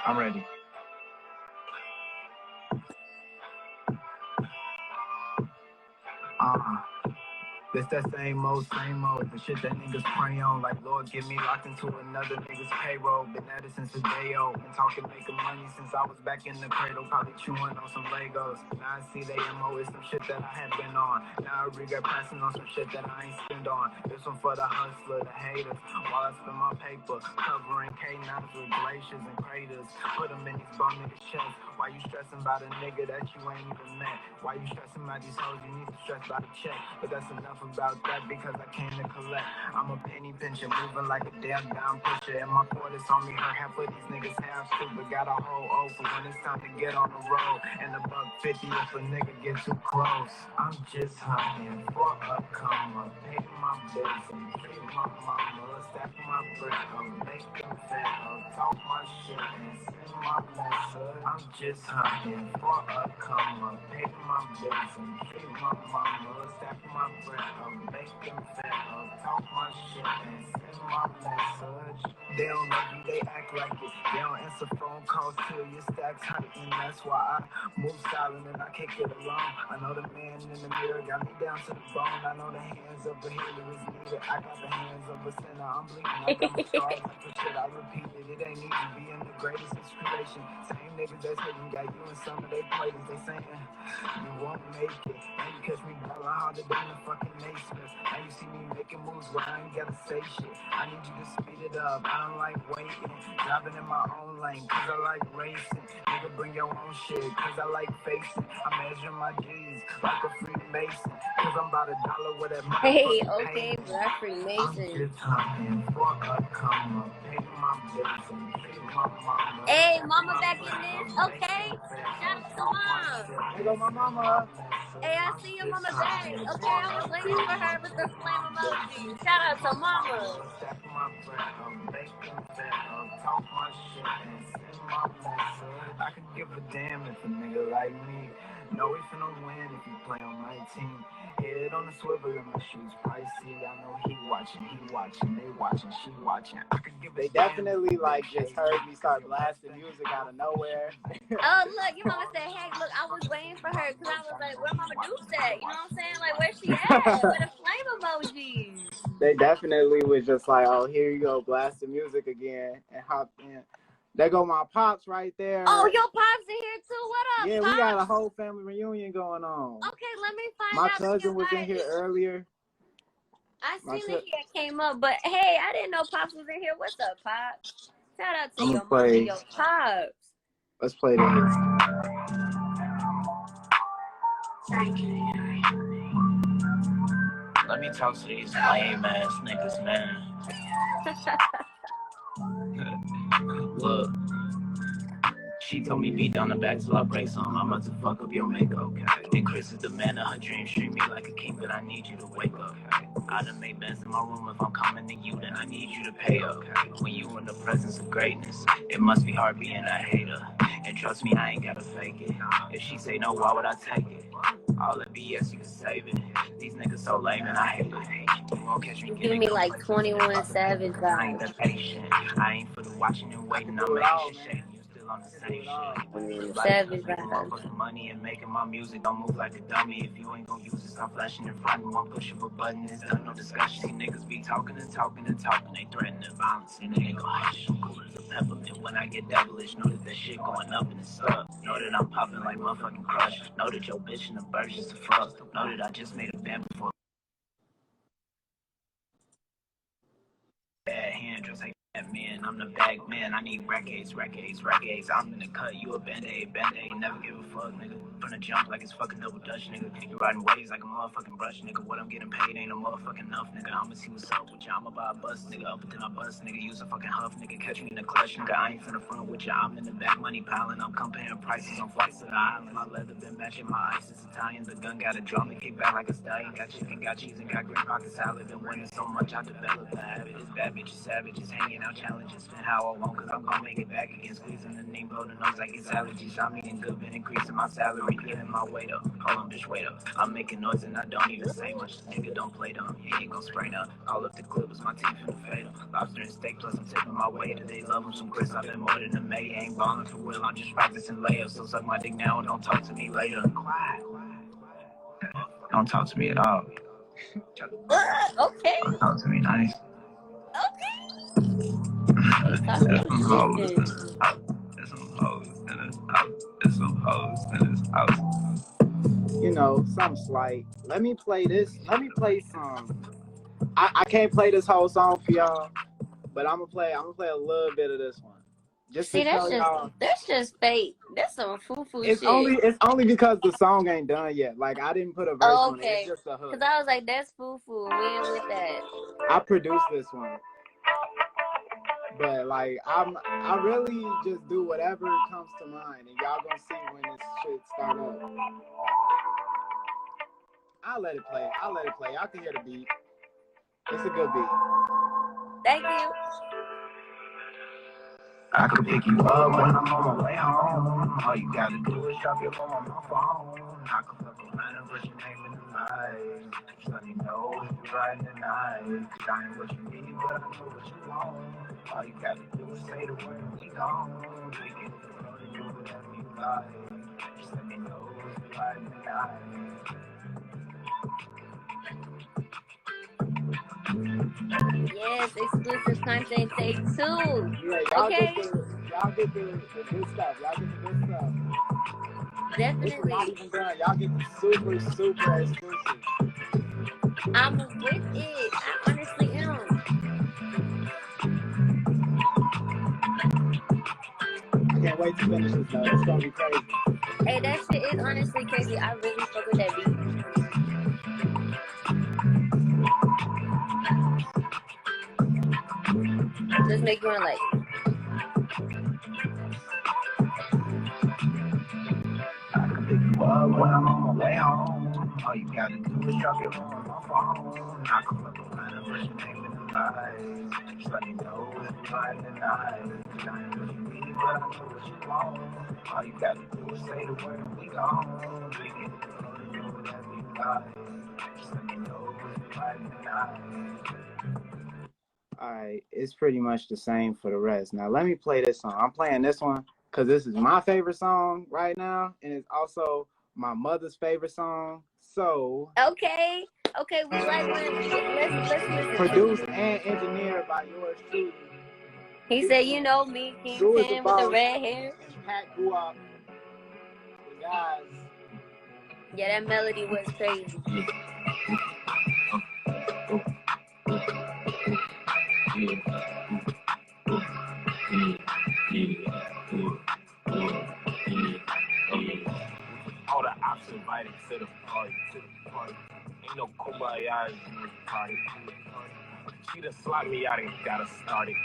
I'm ready. This that same old, the shit that niggas pray on. Like, Lord, get me locked into another nigga's payroll. Been at it since the day old. Been talking making money since I was back in the cradle. Probably chewing on some Legos. Now I see they MO is some shit that I had been on. Now I regret passing on some shit that I ain't spend on. This one for the hustler, the haters. While I spend my paper, covering K9s with glaciers and craters. Put them in these bum niggas' chests. Why you stressing about a nigga that you ain't even met? Why you stressing about these hoes? You need to stress about a check. But that's enough about that because I came to collect. I'm a penny pincher, moving like a damn down pusher. And my quarters on me hurt half of these niggas half stupid. Got a whole O for when it's time to get on the road. And $1.50 if a nigga get too close. I'm just hunting for a come up. Pay my bills and treat my mama. Stack my bread up, make them fat up. Talk my shit and send my message. I'm just hunting for a come up. Pay my bills and treat my mama. Stack my bread up, make them fat up. Talk my shit and send my message. They don't love you, they act like it. They don't answer phone calls till your stacks hot. And that's why I move silent and I can't get along. I know the man in the mirror got me down to the bone. I know the hands of a healer is needed. I got the hands of a sinner. I'm bleeding. I got my scars like the shit I repeated. It ain't easy being the greatest inspiration. Same niggas that's hating got you in some of their plays. They saying you won't make it. Now you catch me balling harder than the fucking Naismith. Now you see me making moves where I ain't gotta say shit. I need you to speed it up. I don't like waiting. Driving in my own lane, cause I like racing. Nigga, bring your own shit, cause I like facing. I measure my G's like a Freemason. Cause I'm about $1 with that Hey, motherfucking okay, payment. Black I'm Freemason. just hunting for a come up. Pay my bills and treat my mama. Hey, mama back in this. Okay. Shout out to mom. There go my mama. Hey, I see your mama back. Okay, I was waiting for her with the flame emoji. Shout out to mama. I could give a damn if a nigga like me. Know we finna win if you play on my team. Head on the swivel and my shoes pricey. I know he watching, they watching, she watching. I could give They definitely like just heard me start blasting music out of nowhere. Oh, look, your mama said, hey, look, I was waiting for her because I was like, where Mama Deuce at? You know what I'm saying? Like, where's she at? With a flame emoji. They definitely was just like, oh, here you go, blast the music again and hop in. There go my pops right there. Oh, your pops in here too. What up, Yeah, Pops? we got a whole family reunion going on. Okay, let me find My out. cousin was in here earlier. I seen that he came up, but hey, I didn't know Pops was in here. What's up, Pops? Shout out to your mom and your Pops. Let's play this. Let me talk to these lame ass niggas, man. Look, she told me beat down the back till I break some. I'm about to fuck up your makeup, okay? And Chris is the man of her dreams, treat me like a king, but I need you to wake up, okay? I done made beds in my room. If I'm coming to you, then I need you to pay up, okay? When you in the presence of greatness, it must be hard being a hater. And trust me, I ain't gotta fake it. If she say no, why would I take it? All that BS, you can save it. These niggas so lame and I hate it. You won't catch me Give me like 21 Savage I ain't vibes. that patient. I ain't for the watching and waiting. I'm making shit shake. You still on the same shit. Savage Making vibes. motherfucking money and making my music. Don't move like a dummy. If you ain't gonna use it, stop flashing in front of me. One push of a button, it's done. No discussion. See niggas be talking and talking and talking. They threatening violence and they ain't gonna hush. I'm cool as a peppermint. When I get devilish, know that shit going up and it's up. Know that I'm popping like motherfucking Crush. Know that your bitch in the birds just a fuck. Know that I just made a band before. Bad hand, just like that man. I'm the bag man. I need records. I'm in the cut. You a band-aid. Never give a fuck, nigga. From the jump like it's fucking double dutch, nigga. You riding waves like a motherfucking brush, nigga. What I'm getting paid ain't a motherfucking enough, nigga. I'ma see what's up with you. I'ma buy a bus, nigga. Up until I bust, nigga. Use a fucking huff, nigga. Catch me in the clutch, nigga. I ain't finna front with you. I'm in the back, money piling. I'm comparing prices on flights to the island. My leather been matching my ice. It's Italian. The gun got a drum and kick back like a stallion. Got chicken, got cheese, and got green pocket salad. Been winning so much, I developed a habit. This bad bitch is savage. It's hanging out challenges. Spend how I want, cause I'm gonna make it back again. Squeezing the name, blow the nose like it's allergies. I'm eating good, been increasing my salary. Getting my weight up. Hold on, bitch, wait up. I'm making noise and I don't even say much. Nigga, don't play dumb. He ain't gon' spray up. All up the clippers, my teeth in the fatal. Lobster and steak, plus I'm tipping my way. They love him some Chris. I've been more than a May. Ain't ballin' for real. I'm just practicing layups. So suck my dick now and don't talk to me later. Quiet. Don't talk to me at all. Okay. Talk to me nice. Okay. He's talking There's some hoes shit. in this house. There's some hoes in this house. There's some hoes in this house. You know, some slight. Let me play this. Let me play some. I can't play this whole song for y'all, but I'm gonna play a little bit of this one. Just See, to show y'all. that's just fake. That's some foo-foo It's shit. only because the song ain't done yet. Like I didn't put a verse on it. It's just a hook. Cause I was like, that's foo-foo. We ain't with that. I produced this one. But like I really just do whatever comes to mind, and y'all gonna see when this shit start up. I'll let it play. Y'all can hear the beat. It's a good beat. Thank you. I can pick you up when I'm on my way home. All you gotta do is drop your phone on my phone. I can fuck around and put your name in the light. Just let me know if you're riding tonight. Cause I ain't what you need, but I know what you want. All you gotta do is say the word and we gone. We can do whatever you like. Just let me know if you're riding tonight. Yes, exclusive content take 2. Yeah, y'all Okay. get the good stuff. Y'all get the good stuff. Definitely. This is not even done. Y'all get the super exclusive. I'm with it. I honestly am. I can't wait to finish this though. It's gonna be crazy. Hey, that shit is honestly crazy. I really fuck with that beat. Just make you want like. I can pick you up when I'm on my way home. All you gotta do is drop your phone on my phone. I can fuck around and put your name in the light. Just let me know if you're riding tonight. Cause I ain't what you need, but I know what you want. All you gotta do is say the word and we gone. We can do whatever you like. Just let me know if you're riding tonight. Alright, it's pretty much the same for the rest. Now let me play this song. I'm playing this one because this is my favorite song right now, and it's also my mother's favorite song. So Okay, we like when let's listen. Produced and engineered by yours truly. He said, you know me, Kingpin with the red hair. And Pat Guap, the guys. Yeah, that melody was crazy. All the ops invited to the party. Ain't no kumbaya in this party. She done slot me out and got us started.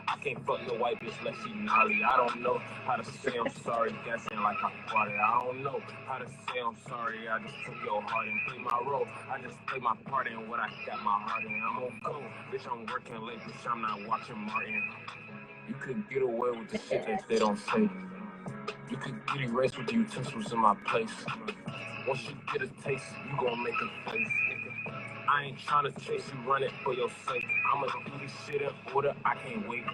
I can't fuck no white bitch unless she gnarly. I don't know how to say I'm sorry, guessing like I fought it. I don't know how to say I'm sorry. I just took your heart and played my role. I just played my part in what I got my heart in. I'm on go, bitch. I'm working late, bitch. I'm not watching Martin. You could get away with the shit that they don't say. You could get erased with the utensils in my place. Once you get a taste, you gon' make a face. I ain't tryna chase you, run it for your sake. I'ma do this shit in order, I can't wait.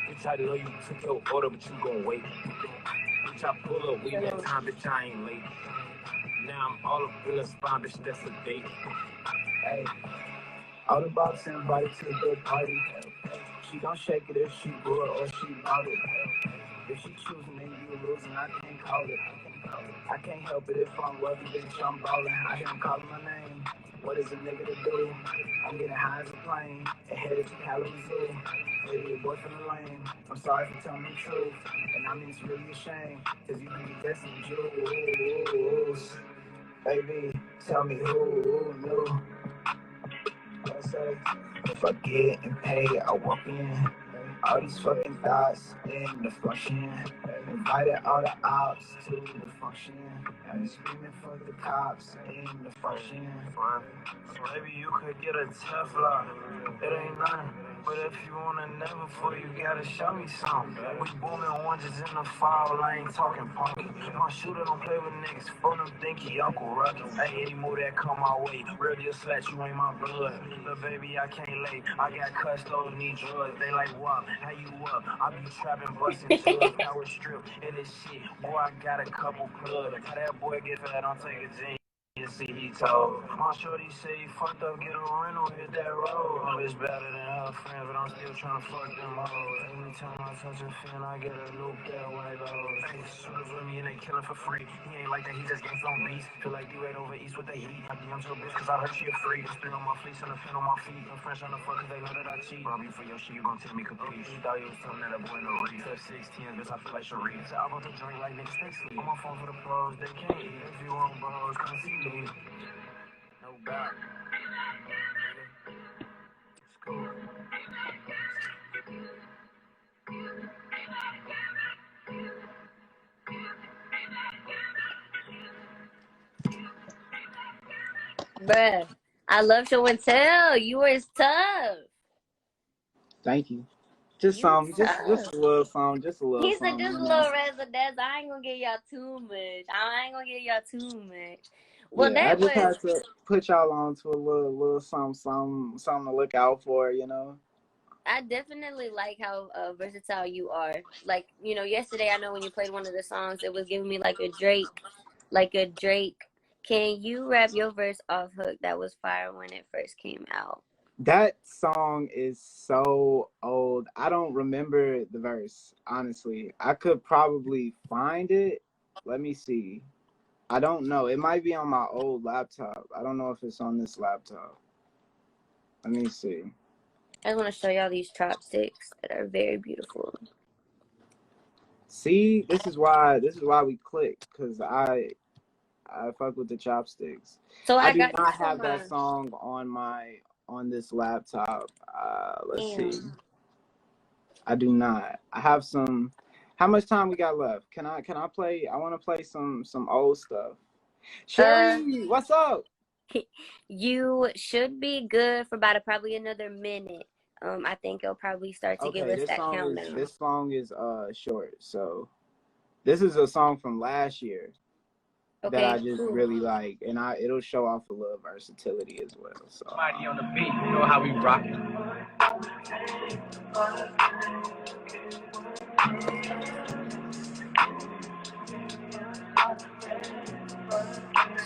Bitch, I know you took your order, but you gon' wait. Bitch, I pull up, we got time, bitch, I ain't late. Now I'm all up in the spine, bitch, that's a date. Hey, all the box invited to the party. She gon' shake it if she good or she bout it. If she choosing, then you losing, I can't call it. I can't help it if I'm wealthy, bitch, I'm ballin'. I hear him calling my name. What is a nigga to do? I'm getting high as a plane and headed to Kalamazoo. Maybe your boyfriend a lame. I'm sorry for telling the truth, and I mean it's really a shame, cause you can be guessing jewels. Baby, tell me who knew. What I say? If I get and pay, I walk in. All these fucking thoughts in the function. Invited all the ops to the function. And screaming for the cops in the function. Maybe you could get a Teflon. It ain't nothing. But if you wanna never for you gotta show me something. We booming oranges in the fall, I ain't talking punky. My shooter don't play with niggas, phone them thinky, Uncle Rucky. Hey, any move that come my way, real deal slat, you ain't my blood. But baby, I can't lay, I got cussed over, need drugs. They like, what? How you up? I be trapping, busting drugs, power strip, and this shit. Boy, I got a couple plugs. How that boy get fat, don't take a gene. See, he told my shorty say he fucked up, get a rental, hit that road. Oh, it's better than her friend, but I'm still trying to fuck them hoes. Every time I touch a fin, I get a loop that white lows. Hey, shooters with me and they killing for free. He ain't like that, he just gets on beats. Feel like D-Rate over East with the heat. I DM to a bitch cause I heard she a freak. Spin on my fleece and a fin on my feet. I'm French on the fuck cause they know that I cheat. Rob you for your shit, you gon' tell me compete. He thought you was something that a boy no read. 16, bitch, I feel like Sharif. I bought the drink like niggas stay sleep. On my phone for the pros, they can't eat. If you want bros, come see me. No doubt. It's cool. Bruh, I love show and tell. You were tough. Thank you. Just You some, just tough. a little song, just a little He said song. just a You know? little residence. I ain't gonna give y'all too much. I ain't gonna give y'all too much. Well, Yeah, I that just was. had to put y'all on to a little something to look out for, you know. I definitely like how versatile you are. Like, you know, yesterday I know when you played one of the songs, it was giving me like a Drake, like a Drake. Can you rap your verse off Hook? That was fire when it first came out. That song is so old. I don't remember the verse, honestly. I could probably find it. Let me see. I don't know. It might be on my old laptop. I don't know if it's on this laptop. Let me see. I just want to show y'all these chopsticks that are very beautiful. See, this is why we click, because I fuck with the chopsticks. So I I do got you not some. have that song on this laptop. Let's see. I do not. I have some. How much time we got left? Can I play? I want to play some old stuff. Sherry, what's up? You should be good for about probably another minute. I think it'll probably start to give Okay, us that countdown. this song is short. So this is a song from last year that I just really like, and it'll show off a little versatility as well. So Mighty on the beat, you know how we rock it.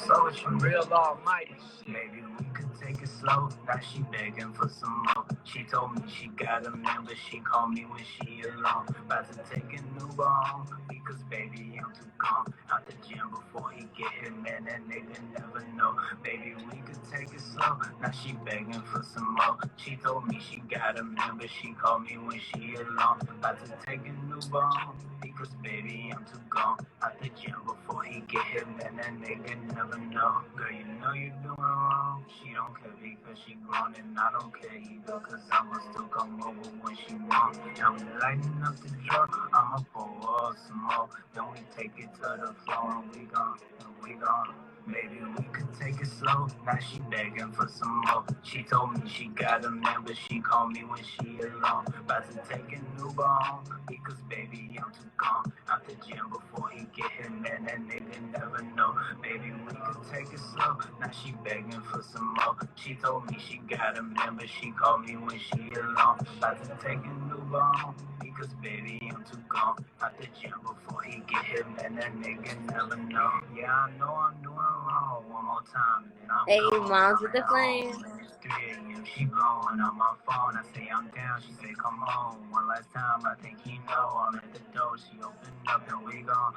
So it's from real almighty. Maybe we could take it slow. Now she begging for some more. She told me she got a man, but she called me when she alone. About to take a new home, because baby I'm too gone. Out the gym before he get here, man, that nigga never know. Baby, we could take it slow. Now she begging for some more. She told me she got a man, but she called me when she alone. About to take a new home, because baby I'm too gone. Out the gym before he get here, man, that nigga never know. Girl, you know you doing wrong. She don't care because she grown, and I don't care either, cause I'ma still come over when she want. Now we lighting up the drug, I'ma pour up some more. Then we take it to the floor and we gone. Maybe we could take it slow. Now she begging for some more. She told me she got a man, but she called me when she alone. About to take a new bone, because baby I'm too gone. Out the gym before he get here, man, that nigga never know. Maybe we could take it slow. Now she begging for some more. She told me she got a man, but she called me when she alone. About to take a new bone, because baby I'm too gone. Out the gym before he get here, man, that nigga never know. Yeah, I know I'm doing wrong. One more time, and I'm Hey, gone. Moms with the Flame. It's 3 a.m. She blowing on my phone. I say I'm down. She say come on. One last time. I think he know I'm at the door. She opened up and we gone.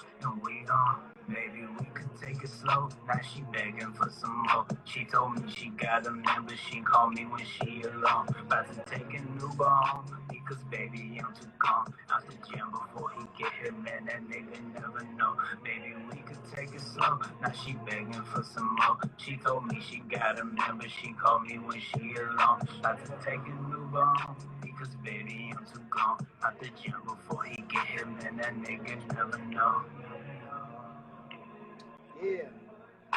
Maybe we could take it slow. Now she begging for some more. She told me she got a man, but she called me when she alone. About to take a new bone, because baby I'm too gone. Out the gym before he get here, man, that nigga never know. Maybe we could take it slow. Now she begging for some more. She told me she got a man, but she called me when she alone. About to take a new bone, because baby I'm too gone. Out the gym before he get here, man, that nigga never know. yeah,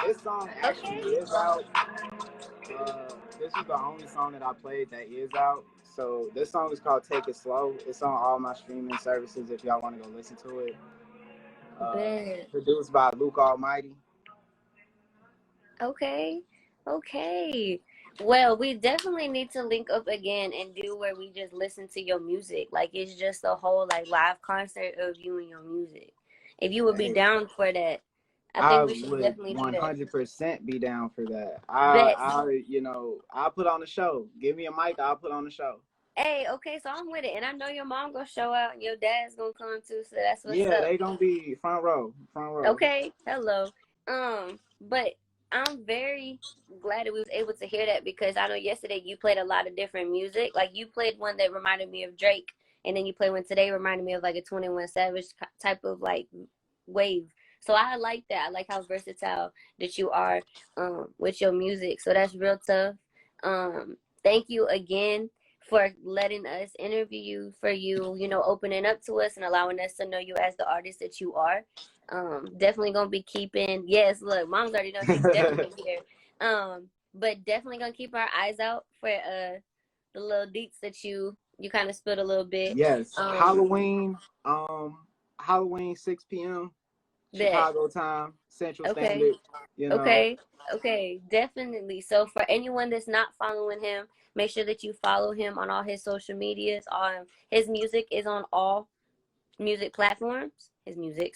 this song actually is out. This is the only song that I played that is out. So this song is called "Take It Slow." It's on all my streaming services if y'all want to go listen to it. Produced by Luke Almighty. Okay. Well, we definitely need to link up again and do where we just listen to your music. Like it's just a whole like live concert of you and your music. If you would be down for that, I I think we should would definitely do that. 100% be down for that. Bet. I'll put on the show. Give me a mic, I'll put on the show. Hey, okay, so I'm with it, and I know your mom gonna show out, and your dad's gonna come too, so that's what's Yeah, up. they gonna be front row. Okay, hello. But I'm very glad that we was able to hear that, because I know yesterday you played a lot of different music. Like, you played one that reminded me of Drake, and then you played one today reminded me of like a 21 Savage type of like wave. So I like that. I like how versatile that you are with your music. So that's real tough. Thank you again for letting us interview you, for you, opening up to us and allowing us to know you as the artist that you are. Definitely gonna be keeping, yes, look, mom's already know she's definitely gonna be here. But definitely gonna keep our eyes out for the little deets that you kind of spilled a little bit. Yes. Halloween 6 p.m. Bet. Chicago time, Central Okay. Standard. Okay, definitely. So for anyone that's not following him, make sure that you follow him on all his social medias. His music is on all music platforms. His music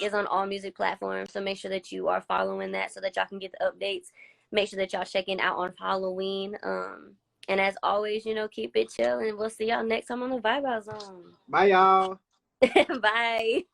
is on all music platforms. So make sure that you are following that so that y'all can get the updates. Make sure that y'all checking out on Halloween. And as always, keep it chill, and we'll see y'all next time on the Vibe Out Zone. Bye, y'all. Bye.